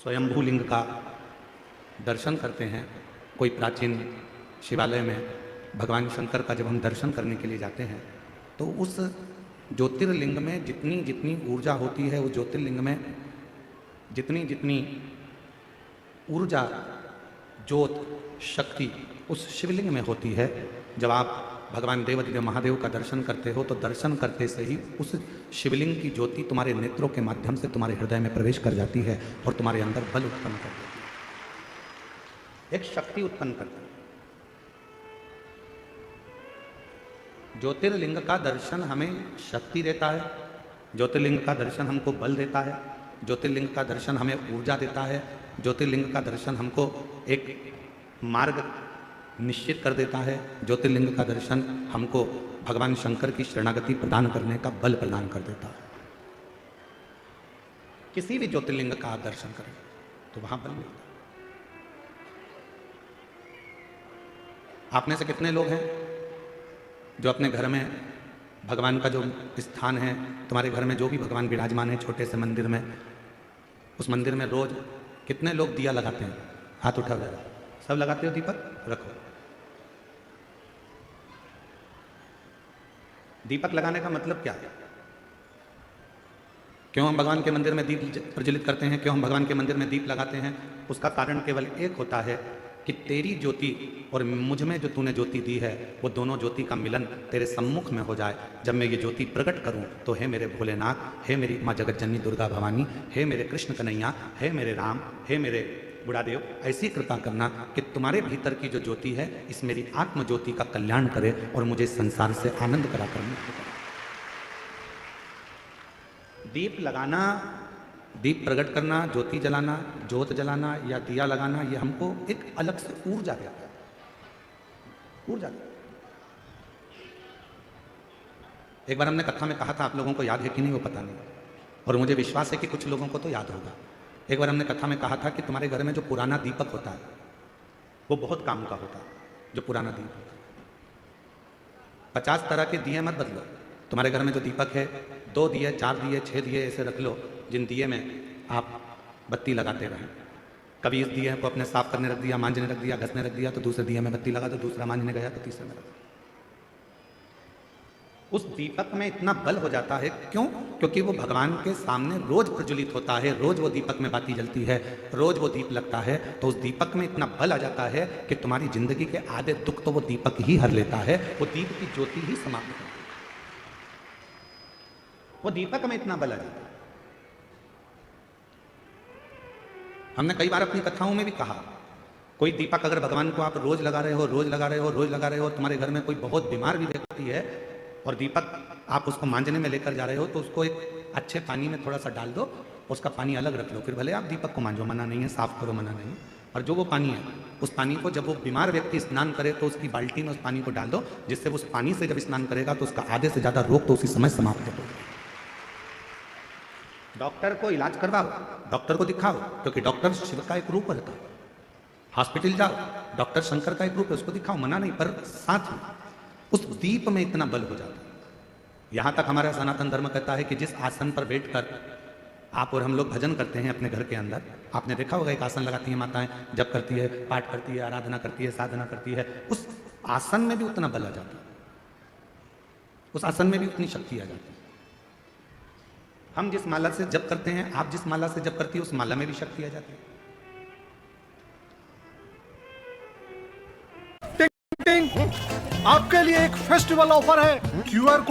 स्वयंभू लिंग का दर्शन करते हैं, कोई प्राचीन शिवालय में भगवान शंकर का जब हम दर्शन करने के लिए जाते हैं तो उस ज्योतिर्लिंग में जितनी जितनी ऊर्जा होती है, उस ज्योतिर्लिंग में जितनी जितनी ऊर्जा, ज्योत, शक्ति उस शिवलिंग में होती है। जब आप भगवान देवाधिदेव महादेव का दर्शन करते हो तो दर्शन करते से ही उस शिवलिंग की ज्योति तुम्हारे नेत्रों के माध्यम से तुम्हारे हृदय में प्रवेश कर जाती है और तुम्हारे अंदर बल उत्पन्न कर देती है, एक शक्ति उत्पन्न करती है। ज्योतिर्लिंग का दर्शन हमें शक्ति देता है, ज्योतिर्लिंग का दर्शन हमको बल देता है, ज्योतिर्लिंग का दर्शन हमें ऊर्जा देता है, ज्योतिर्लिंग का दर्शन हमको एक मार्ग निश्चित कर देता है, ज्योतिर्लिंग का दर्शन हमको भगवान शंकर की शरणागति प्रदान करने का बल प्रदान कर देता है। किसी भी ज्योतिर्लिंग का आप दर्शन करें तो वहां बल मिलता है। आप में से कितने लोग हैं जो अपने घर में भगवान का जो स्थान है, तुम्हारे घर में जो भी भगवान विराजमान है छोटे से मंदिर में, उस मंदिर में रोज कितने लोग दिया लगाते हैं? हाथ उठा जरा। सब लगाते हो दीपक? रखो। दीपक लगाने का मतलब क्या है? क्यों हम भगवान के मंदिर में दीप प्रज्वलित करते हैं? क्यों हम भगवान के मंदिर में दीप लगाते हैं? उसका कारण केवल एक होता है कि तेरी ज्योति और मुझ में जो तूने ज्योति दी है वो दोनों ज्योति का मिलन तेरे सम्मुख में हो जाए। जब मैं ये ज्योति प्रकट करूं तो हे मेरे भोलेनाथ, हे मेरी माँ जगत जननी दुर्गा भवानी, हे मेरे कृष्ण कन्हैया, हे मेरे राम, हे मेरे बुढ़ादेव, ऐसी कृपा करना कि तुम्हारे भीतर की जो ज्योति है इस मेरी आत्म ज्योति का कल्याण करे और मुझे संसार से आनंद कराकर मुक्त करे। दीप लगाना, दीप प्रकट करना, ज्योति जलाना, ज्योत जलाना या दिया लगाना, ये हमको एक अलग से ऊर्जा देता है, ऊर्जा देता है। एक बार हमने कथा में कहा था, आप लोगों को याद है कि नहीं वो पता नहीं, और मुझे विश्वास है कि कुछ लोगों को तो याद होगा। एक बार हमने कथा में कहा था कि तुम्हारे घर में जो पुराना दीपक होता है वो बहुत काम का होता है। जो पुराना दीपक, 50 तरह के दिए मत बदलो। तुम्हारे घर में जो दीपक है, 2 दिए, 4 दिए, 6 दिए ऐसे रख लो जिन दिए में आप बत्ती लगाते रहें। कभी इस दिए को अपने साफ करने रख दिया, मांझने रख दिया, घसने रख दिया, तो दूसरे दिए में बत्ती लगा दो, दूसरा मांझने गया तो तीसरे में रख दिया। उस दीपक में इतना बल हो जाता है। क्यों? क्योंकि वो भगवान के सामने रोज प्रज्वलित होता है, रोज वो दीपक में बाती जलती है, रोज वो दीप लगता है, तो उस दीपक में इतना बल आ जाता है कि तुम्हारी जिंदगी के आधे दुख तो वो दीपक ही हर लेता है, वो दीप की ज्योति ही समाप्त करती है। वो दीपक में इतना बल आ जाता है। हमने कई बार अपनी कथाओं में भी कहा, कोई दीपक अगर भगवान को आप रोज लगा रहे हो, रोज लगा रहे हो, रोज लगा रहे हो, तुम्हारे घर में कोई बहुत बीमार भी व्यक्ति है और दीपक आप उसको मांझने में लेकर जा रहे हो, तो उसको एक अच्छे पानी में थोड़ा सा डाल दो, उसका पानी अलग रख लो, फिर भले आप दीपक को मांझो, मना नहीं है, साफ करो, मना नहीं है। और जो वो पानी है, उस पानी को जब वो बीमार व्यक्ति स्नान करे तो उसकी बाल्टी में उस पानी को डाल दो, जिससे उस पानी से जब स्नान करेगा तो उसका आधे से ज़्यादा रोग तो उसी समय समाप्त हो। डॉक्टर को इलाज करवाओ, डॉक्टर को दिखाओ, क्योंकि डॉक्टर शिव का एक रूप रहता है। हॉस्पिटल जाओ, डॉक्टर शंकर का एक रूप है, उसको दिखाओ, मना नहीं, पर साथ में उस दीप में इतना बल हो जाता है। यहां तक हमारा सनातन धर्म कहता है कि जिस आसन पर बैठकर आप और हम लोग भजन करते हैं अपने घर के अंदर, आपने देखा होगा एक आसन लगाती है माताएं, जप करती है, पाठ करती है, आराधना करती है, साधना करती है, उस आसन में भी उतना बल आ जाता है, उस आसन में भी उतनी शक्ति आ जाती है। हम जिस माला से जप करते हैं, आप जिस माला से जप करती है, उस माला में भी शक्ति आ जाती है। आपके लिए एक फेस्टिवल ऑफर है, क्यूआर कोड